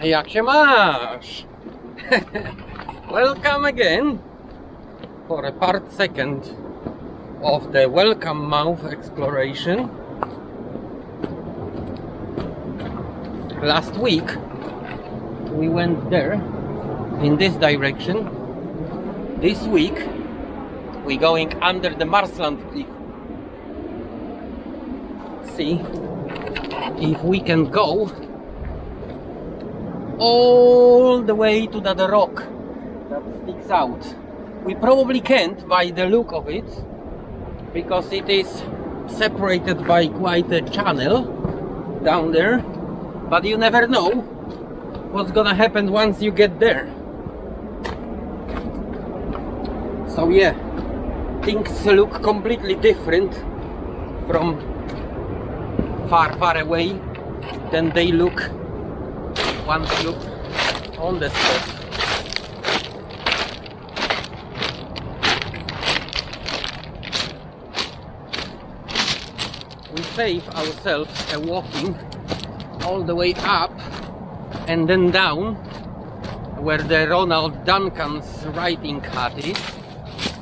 Jak się masz? Welcome again for a part second of the Welcombe mouth exploration. Last week we went there in this direction. This week we're going under the Marsland cliff. See if we can go all the way to that rock that sticks out. We probably can't by the look of it, because it is separated by quite a channel down there, but you never know what's gonna happen once you get there. So yeah, things look completely different from far away than they look once you're on the spot. We save ourselves a walking all the way up and then down where the Ronald Duncan's writing cut is,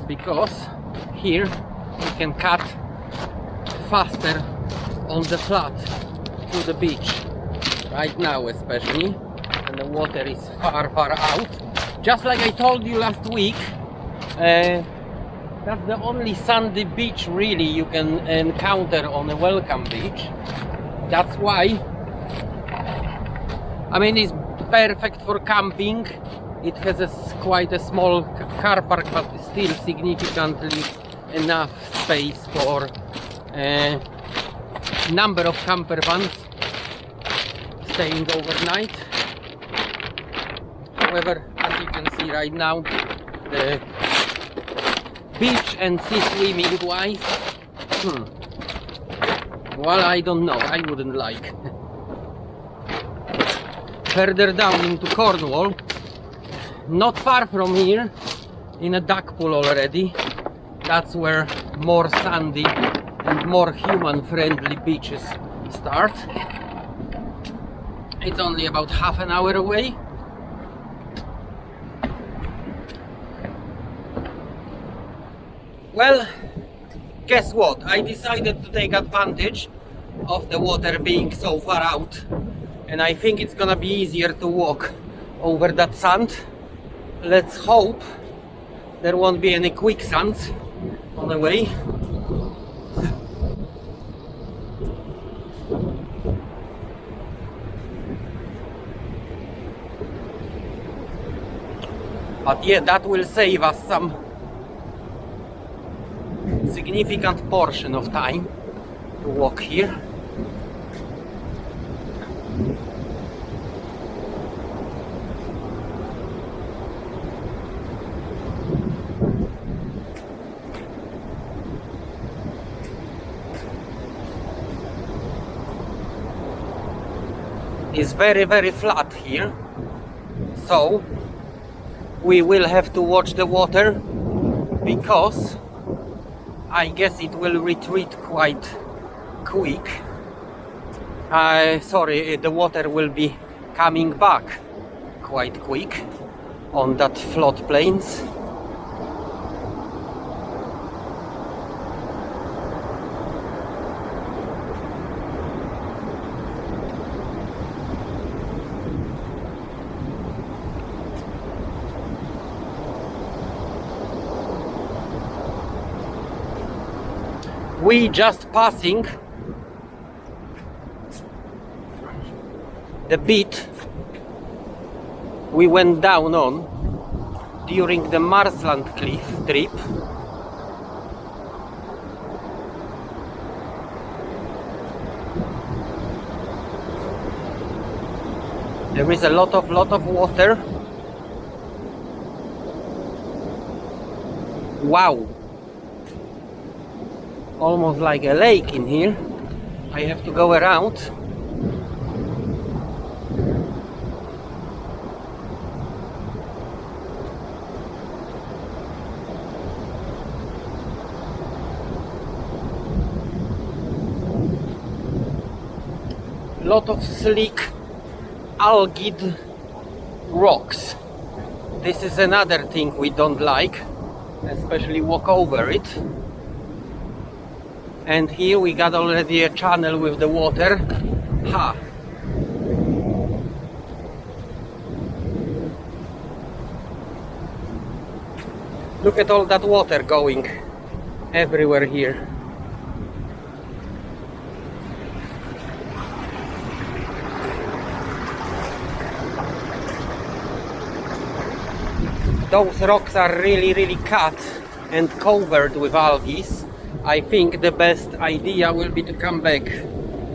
because here we can cut faster on the flat to the beach. Right now especially, and the water is far out. Just like I told you last week, that's the only sandy beach really you can encounter on a Welcombe beach. That's why, I mean, it's perfect for camping. It has quite a small car park, but still significantly enough space for a number of camper vans staying overnight. However, as you can see right now, the beach and sea swimming wise, well, I don't know, I wouldn't like. Further down into Cornwall, not far from here, in a duck pool already, that's where more sandy and more human friendly beaches start. It's only about half an hour away. Well, guess what? I decided to take advantage of the water being so far out, and I think it's gonna be easier to walk over that sand. Let's hope there won't be any quicksands on the way. But yeah, that will save us some significant portion of time to walk here. It's very flat here, so we will have to watch the water, because I guess it will retreat quite quick. Sorry, the water will be coming back quite quick on that floodplains. We just passing the bit we went down on during the Marsland cliff trip. There is a lot of water. Wow! Almost like a lake in here. I have to go around. Lot of slick algae rocks. This is another thing we don't like, especially walk over it. And here we got already a channel with the water. Ha! Look at all that water going everywhere here. Those rocks are really cut and covered with algae. I think the best idea will be to come back.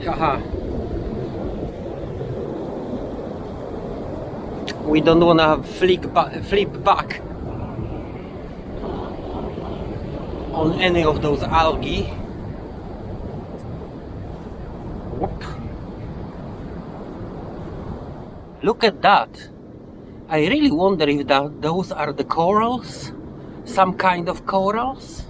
Haha. We don't want to flip back on any of those algae. Whoop. Look at that. I really wonder if those are the corals, some kind of corals.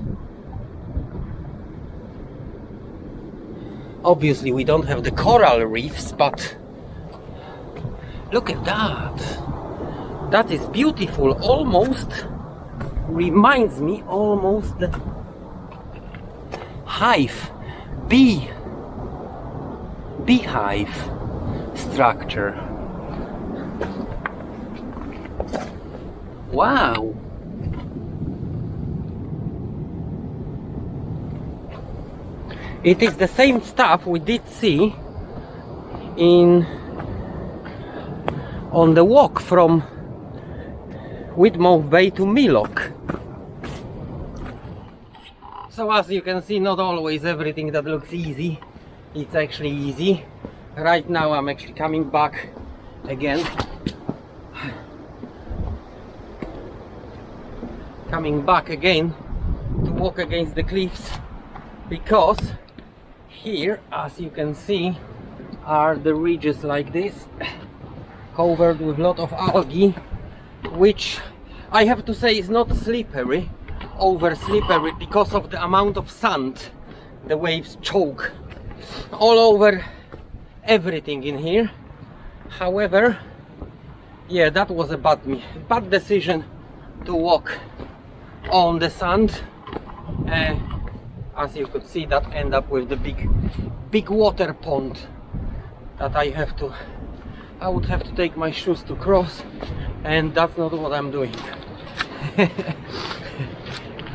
Obviously we don't have the coral reefs, but look at that. That is beautiful. Almost reminds me almost the beehive structure. Wow. It is the same stuff we did see on the walk from Whitmore Bay to Milock. So as you can see, not always everything that looks easy, it's actually easy. Right now I'm actually coming back again. To walk against the cliffs, because here, as you can see, are the ridges like this, covered with a lot of algae, which I have to say is not slippery, over slippery, because of the amount of sand the waves choke all over everything in here. However, yeah, that was a bad decision to walk on the sand. As you could see, that end up with the big water pond that I would have to take my shoes to cross, and that's not what I'm doing.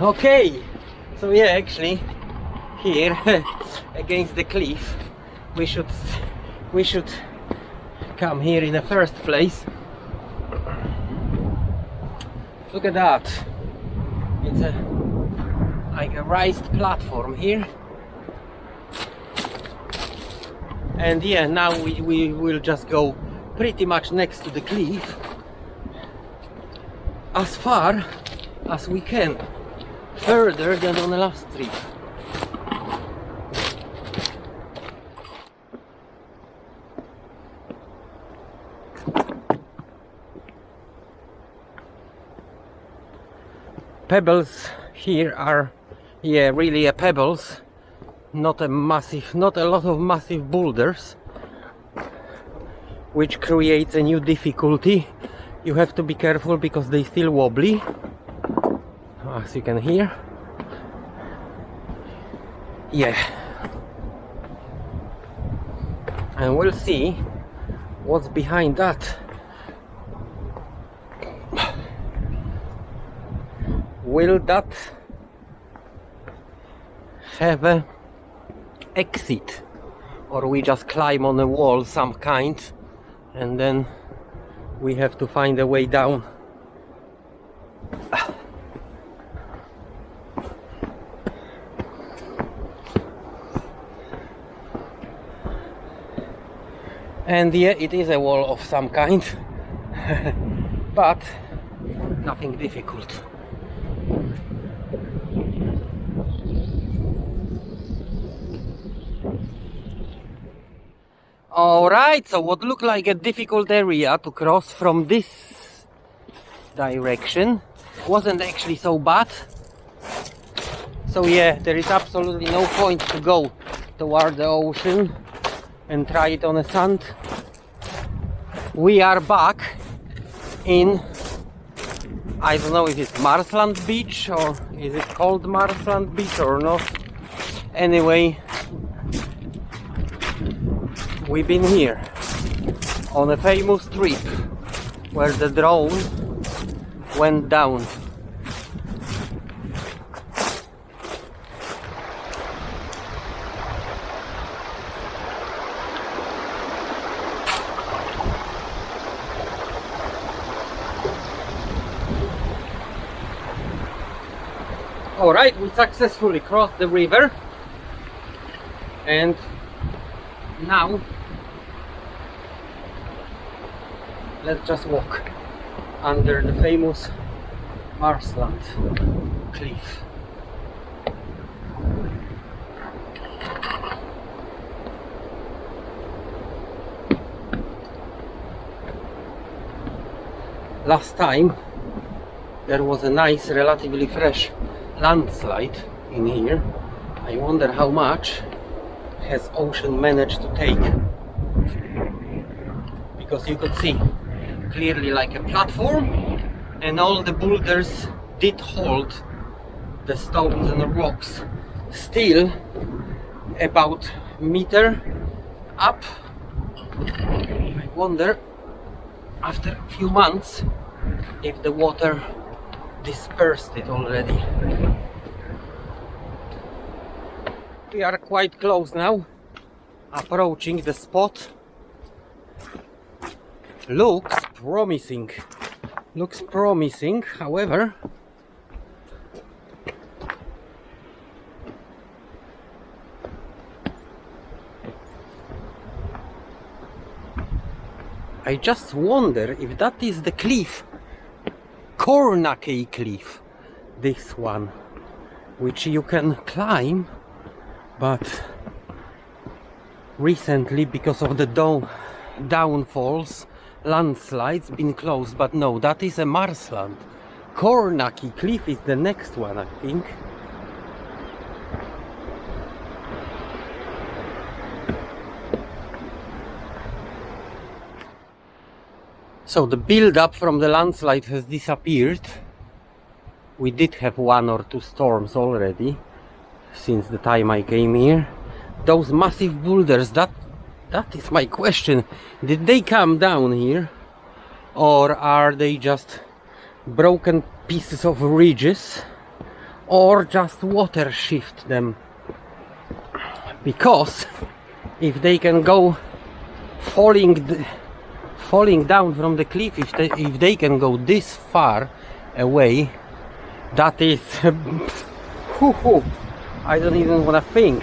Okay, so yeah, actually here against the cliff we should come here in the first place. Look at that. It's like a raised platform here, and yeah, now we will just go pretty much next to the cliff as far as we can, further than on the last trip. Pebbles here are, yeah, really pebbles, not a lot of massive boulders, which creates a new difficulty. You have to be careful because they still wobbly, as you can hear. Yeah, and we'll see what's behind that. Will that have a exit, or we just climb on a wall some kind and then we have to find a way down? And yeah, it is a wall of some kind, but nothing difficult. Alright, so what looked like a difficult area to cross from this direction wasn't actually so bad. So yeah, there is absolutely no point to go toward the ocean and try it on the sand. We are back in, I don't know if it's Marsland Beach or is it called Marsland Beach or not. Anyway, we've been here on a famous trip where the drone went down. Alright, we successfully crossed the river, and now let's just walk under the famous Marsland cliff. Last time there was a nice, relatively fresh landslide in here. I wonder how much has ocean managed to take, because you could see clearly like a platform, and all the boulders did hold the stones and the rocks. Still about meter up. I wonder after a few months if the water dispersed it already. We are quite close now, approaching the spot. Looks promising. Looks promising, however, I just wonder if that is the cliff, Uniq cliff, this one, which you can climb, but recently because of the downfalls, landslides been closed. But no, that is a Marsland. Uniq cliff is the next one, I think. So the build-up from the landslide has disappeared. We did have 1 or 2 storms already since the time I came here. Those massive boulders, that is my question. Did they come down here, or are they just broken pieces of ridges, or just water shift them? Because if they can go falling down from the cliff, if they can go this far away, that is I don't even want to think.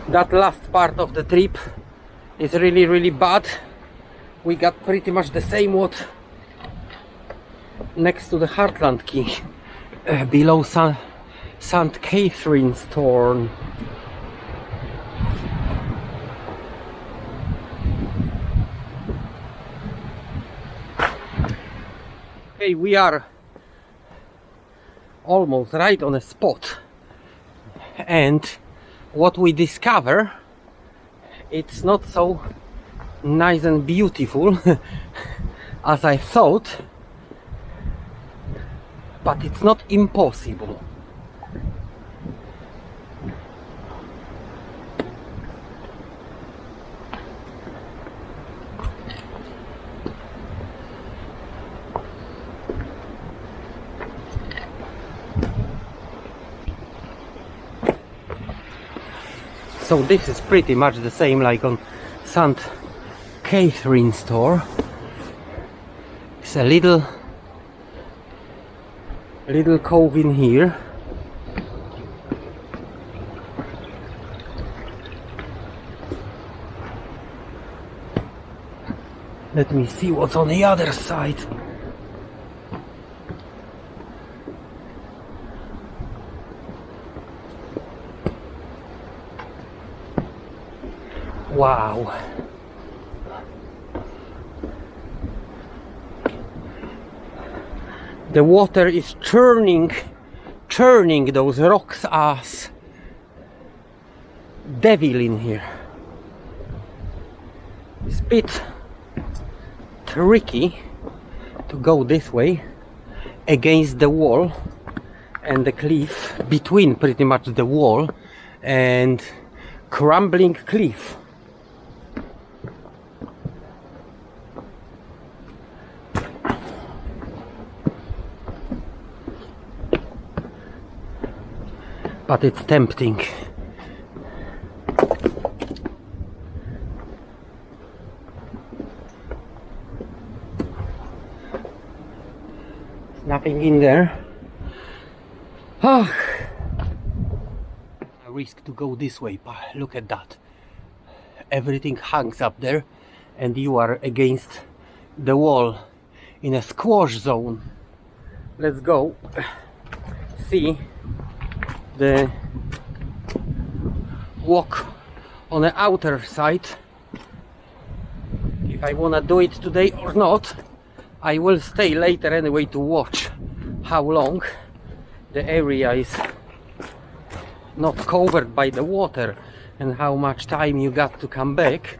That last part of the trip is really bad. We got pretty much the same what next to the Heartland Key, below St. Catherine's Thorn. Okay, we are almost right on a spot, and what we discover, it's not so nice and beautiful as I thought, but it's not impossible. So this is pretty much the same like on St. Catherine's store. It's a little cove in here. Let me see what's on the other side. Wow. The water is churning churning those rocks as devil in here. It's a bit tricky to go this way against the wall and the cliff, between pretty much the wall and crumbling cliff. But it's tempting. Nothing in there. Ah. I risk to go this way, but look at that. Everything hangs up there and you are against the wall in a squash zone. Let's go see the walk on the outer side. If I wanna do it today or not, I will stay later anyway to watch how long the area is not covered by the water and how much time you got to come back,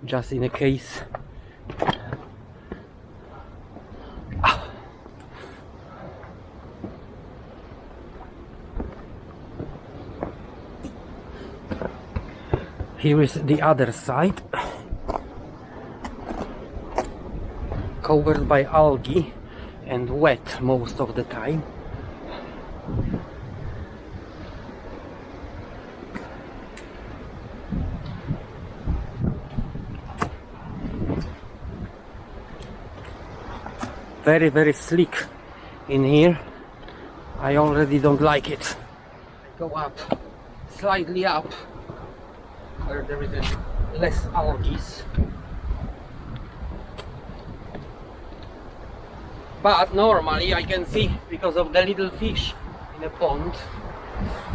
just in a case. Here is the other side, covered by algae and wet most of the time. Very, very slick in here. I already don't like it. I go up, slightly up, where there is less algae. But normally I can see, because of the little fish in the pond.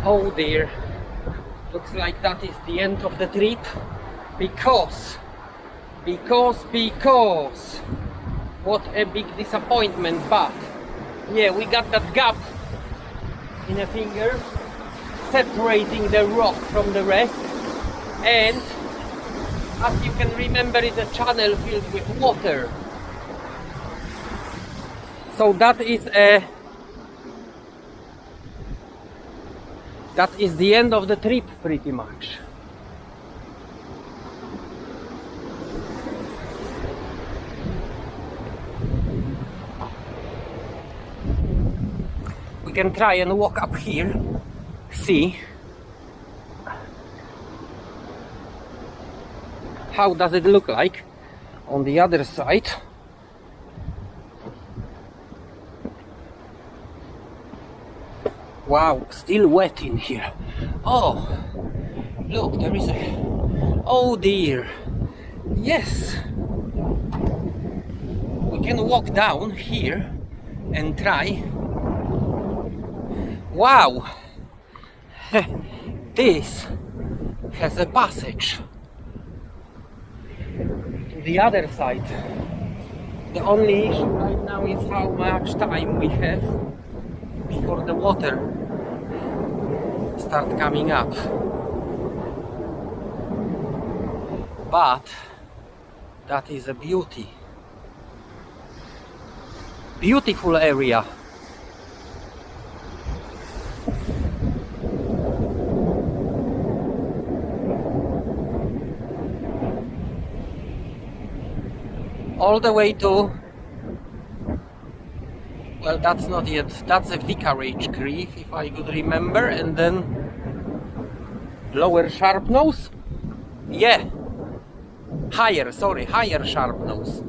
Oh dear, looks like that is the end of the trip, because what a big disappointment. But yeah, we got that gap in a finger separating the rock from the rest, and as you can remember, it's a channel filled with water. So that is the end of the trip pretty much. We can try and walk up here, see how does it look like on the other side. Wow, still wet in here. Oh, look, there is a... Oh dear. Yes. We can walk down here and try. Wow. This has a passage to the other side. The only issue right now is how much time we have before the water start coming up. But that is a beauty. Beautiful area. All the way to, well, that's not yet, that's a vicarage cliff if I could remember, and then lower sharp nose? Yeah, higher sharp nose.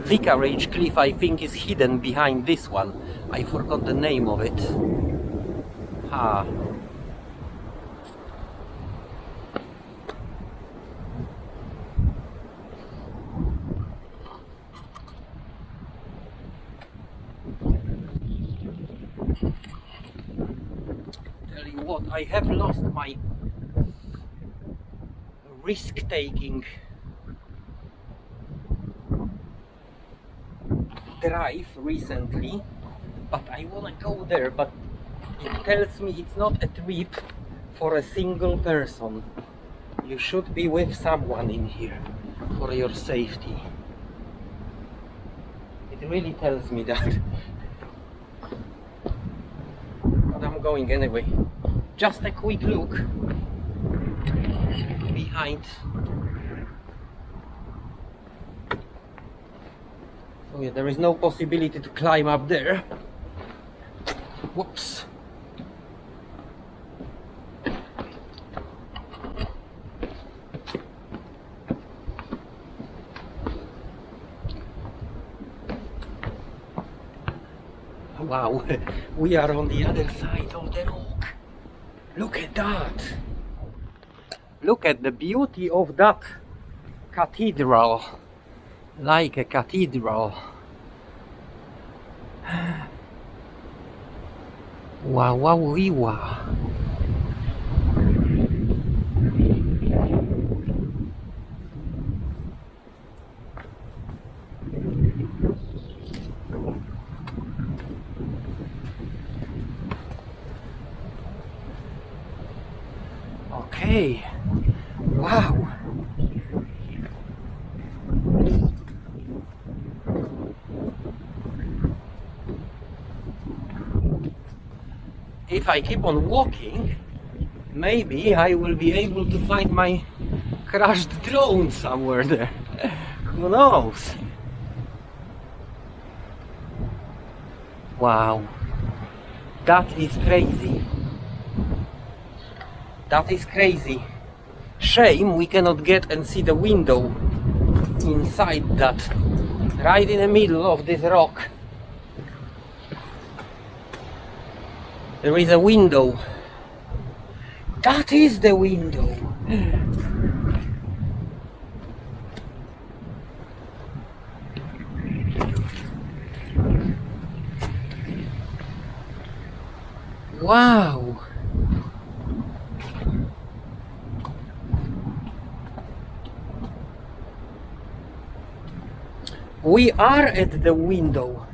Vicarage cliff, I think, is hidden behind this one. I forgot the name of it. Ah. Tell you what, I have lost my risk-taking drive recently, but I wanna go there, but it tells me it's not a trip for a single person. You should be with someone in here for your safety. It really tells me that. But I'm going anyway. Just a quick look behind. So yeah, there is no possibility to climb up there. Whoops. Wow, we are on the other side of the rock. Look at that. Look at the beauty of that cathedral. Like a cathedral. Wow, wow, wee, wow. Okay. Wow. If I keep on walking, maybe I will be able to find my crashed drone somewhere there. Who knows? Wow. That is crazy. That is crazy. Shame we cannot get and see the window inside that. Right in the middle of this rock. There is a window. That is the window. Wow. We are at the window.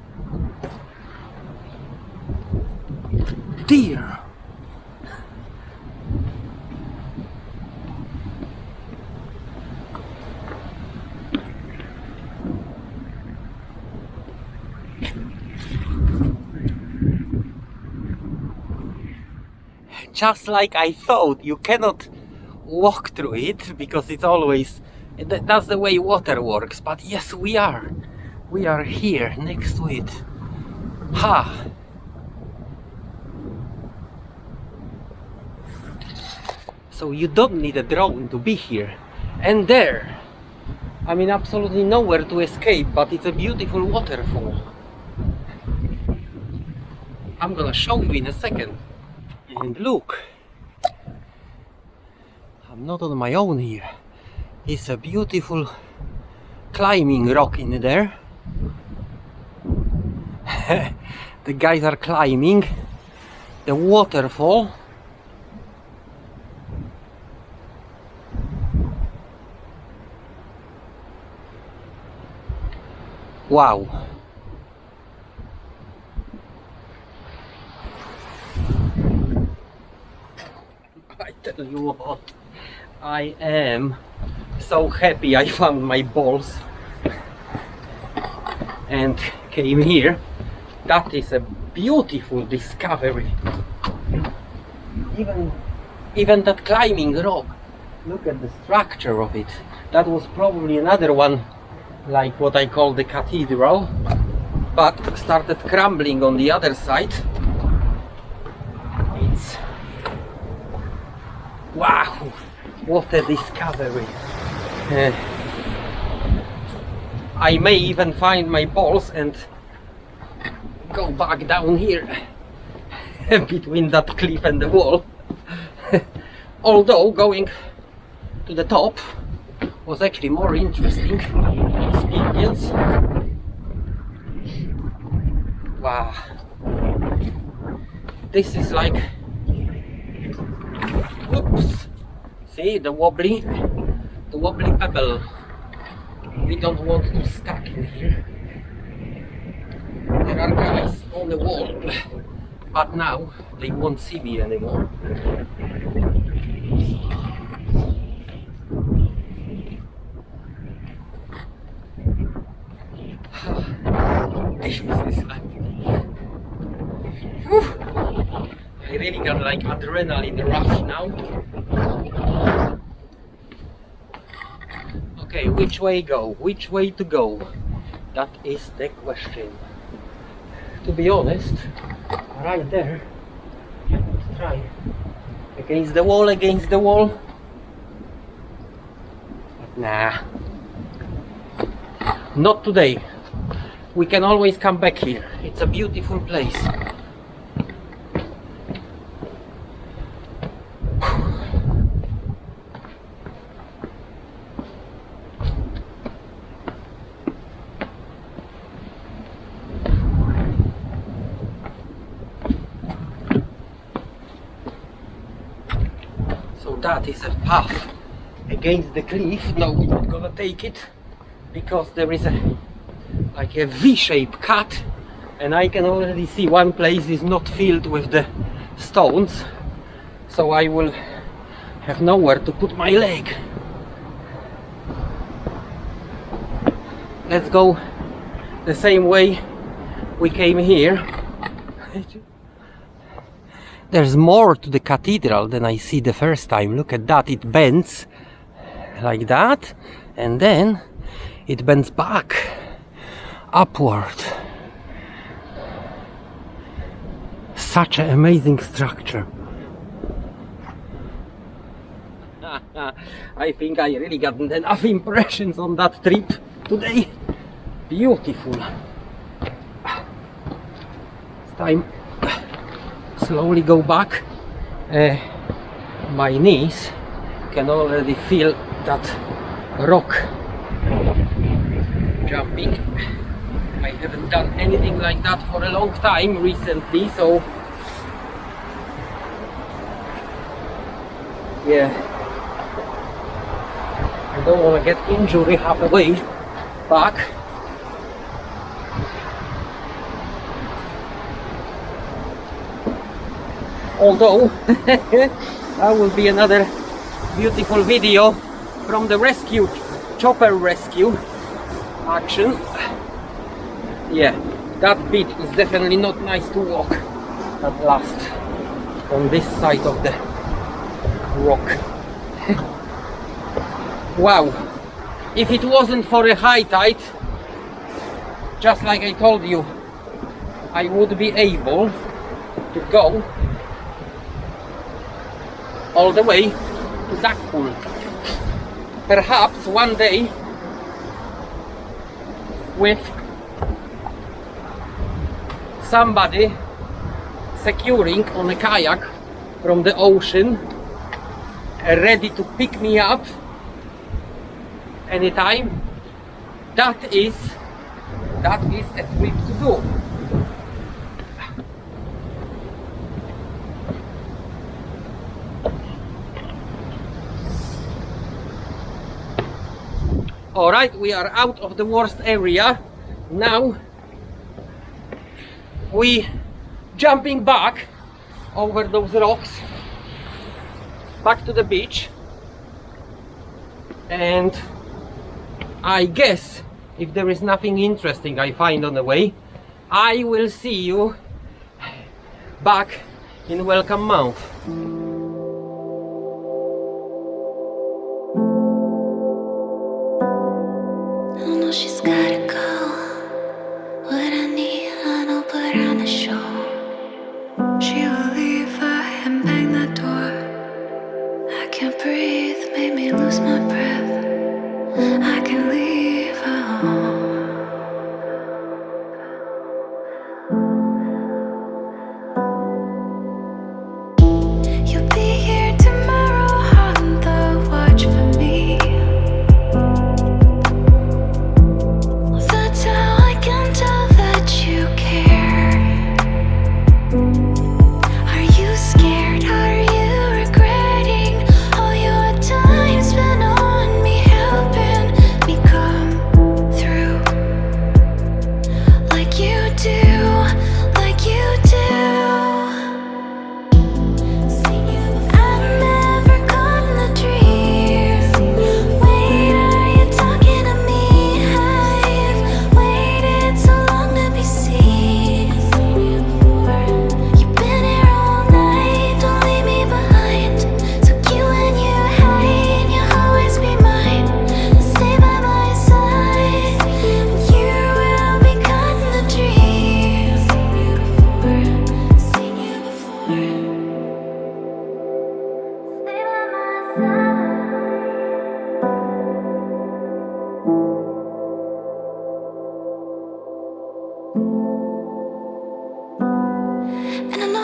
Dear. Just like I thought, you cannot walk through it because it's always, that's the way water works. But yes, we are here next to it. Ha! So you don't need a drone to be here. And there, I mean, absolutely nowhere to escape, but it's a beautiful waterfall. I'm gonna show you in a second. And look, I'm not on my own here. It's a beautiful climbing rock in there. The guys are climbing the waterfall. Wow. I tell you what, I am so happy I found my balls and came here. That is a beautiful discovery. Even that climbing rock, look at the structure of it. That was probably another one, like what I call the cathedral, but started crumbling on the other side. It's wow, what a discovery. I may even find my balls and go back down here between that cliff and the wall. Although going to the top was actually more interesting experience. Wow, this is like, whoops, see the wobbly pebble. We don't want to stuck in here. are guys on the wall, but now they won't see me anymore. This is like, whew. I really got like adrenaline rush now. Okay, which way go? Which way to go? That is the question. To be honest, right there, let's try. Against the wall, against the wall. But nah, not today. We can always come back here. It's a beautiful place. So that is a path against the cliff. No, we're not gonna take it because there is like a V-shaped cut, and I can already see one place is not filled with the stones, so I will have nowhere to put my leg. Let's go the same way we came here. There's more to the cathedral than I see the first time. Look at that, it bends like that, and then it bends back upward. Such an amazing structure. I think I really got enough impressions on that trip today. Beautiful. It's time slowly go back. My knees can already feel that rock jumping. I haven't done anything like that for a long time recently, so yeah, I don't want to get injury halfway back. Although that will be another beautiful video from the rescue, chopper rescue action. Yeah, that bit is definitely not nice to walk at last on this side of the rock. Wow, if it wasn't for a high tide, just like I told you, I would be able to go all the way to that pool. Perhaps one day with somebody securing on a kayak from the ocean, ready to pick me up anytime. That is a trip to do. Alright, we are out of the worst area. Now we jumping back over those rocks back to the beach, and I guess if there is nothing interesting I find on the way, I will see you back in Welcombe Mouth. She's gotta go. What I need, I know, put on the show. She will leave her and bang the door. I can't breathe, made me lose my breath. I can leave her home. You'll be here tomorrow on the watch for me. The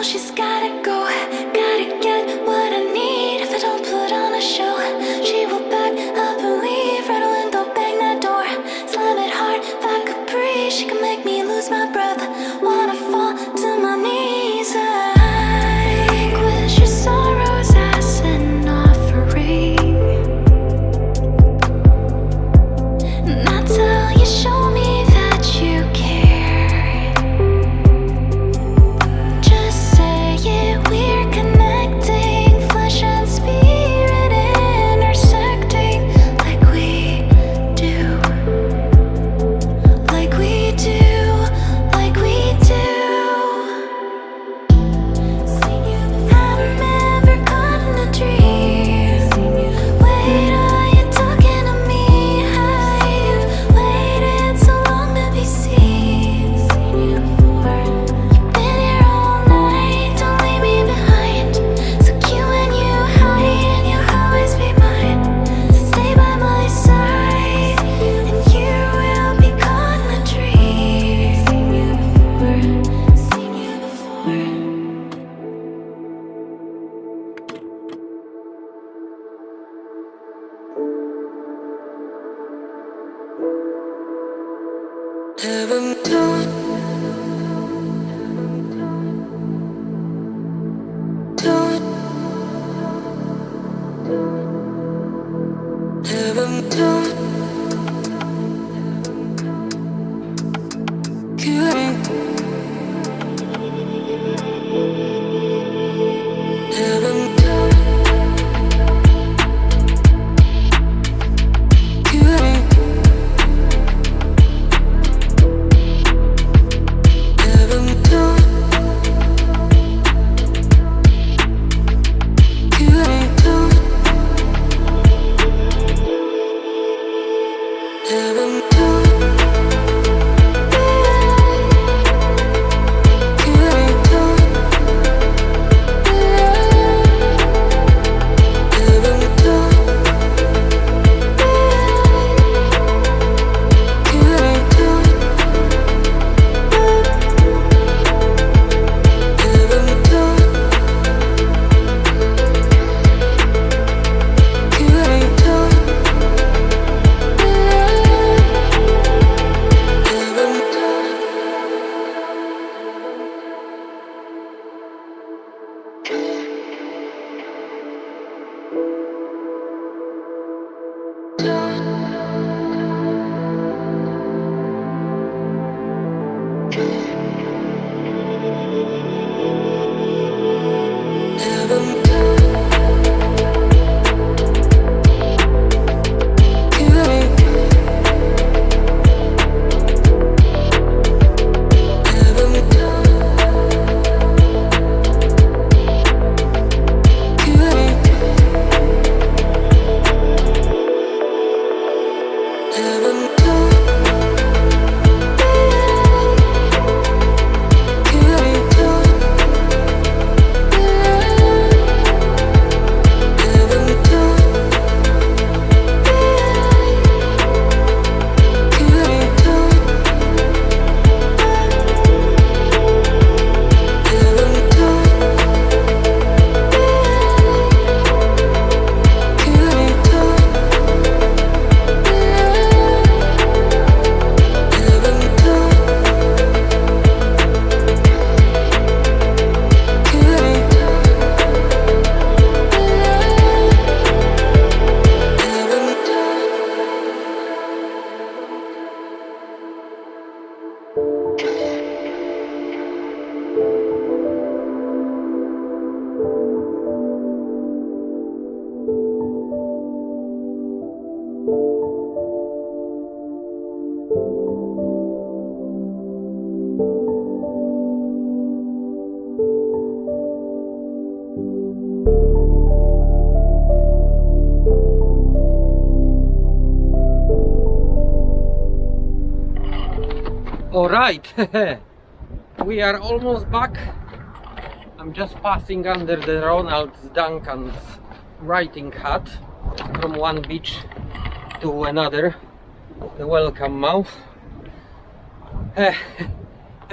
she's gotta go, gotta get what I need. If I don't put on a show, she will back up and leave. Right a window, bang that door, slam it hard. If I could breathe, she can make me lose my breath. Wanna fall to my knees. I vanquish your sorrows as an offering. And that's how you show me that you care. Just say it, we're connecting, flesh and spirit intersecting, like we do, like we do, like we do. I've never caught in a dream. Wait, are you talking to me? Have you waited so long to be seen? You've been here all night, don't leave me behind. So cute when you hide, and you'll always be mine. Stay by my side, and you will be caught in a dream. Seen you before. Heaven don't heaven don't kill me. Heaven don't kill me. Heaven don't kill me. Don't heaven don't kill me. Don't heaven don't kill me. Don't heaven don't kill me. Don't Alright, we are almost back. I'm just passing under the Ronald Duncan's writing hut from one beach to another, the Welcombe mouth.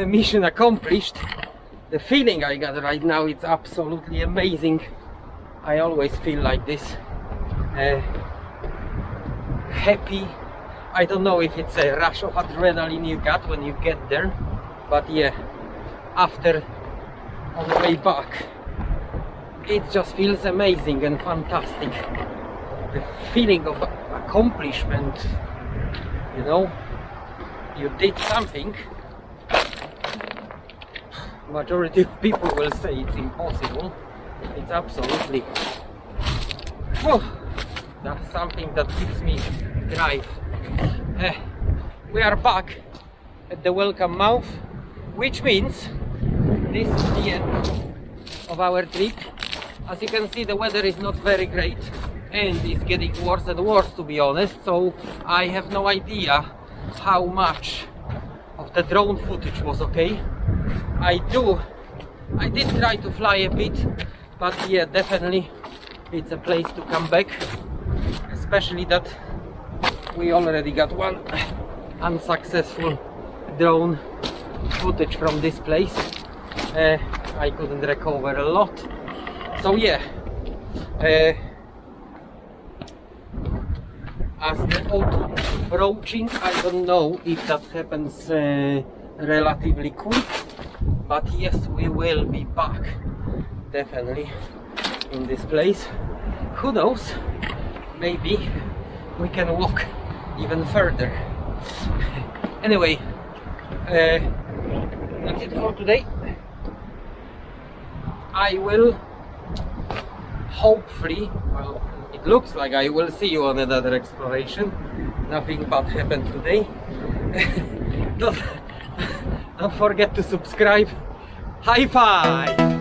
Mission accomplished. the feeling I got right now, it's absolutely amazing. I always feel like this, happy. I don't know if it's a rush of adrenaline you got when you get there, but yeah, after, on the way back, it just feels amazing and fantastic. The feeling of accomplishment, you know, you did something. Majority of people will say it's impossible. It's absolutely, that's something that gives me drive. We are back at the Welcombe mouth, which means this is the end of our trip. As you can see, the weather is not very great and it's getting worse and worse, to be honest, so I have no idea how much of the drone footage was okay. I did try to fly a bit, but yeah, definitely it's a place to come back, especially that we already got one unsuccessful drone footage from this place. I couldn't recover a lot, so yeah, as the autumn approaching, I don't know if that happens relatively quick, but yes, we will be back definitely in this place. Who knows, maybe we can walk even further. Anyway, that's it for today. I will hopefully, well, it looks like I will see you on another exploration. Nothing bad happened today. Don't forget to subscribe. High five!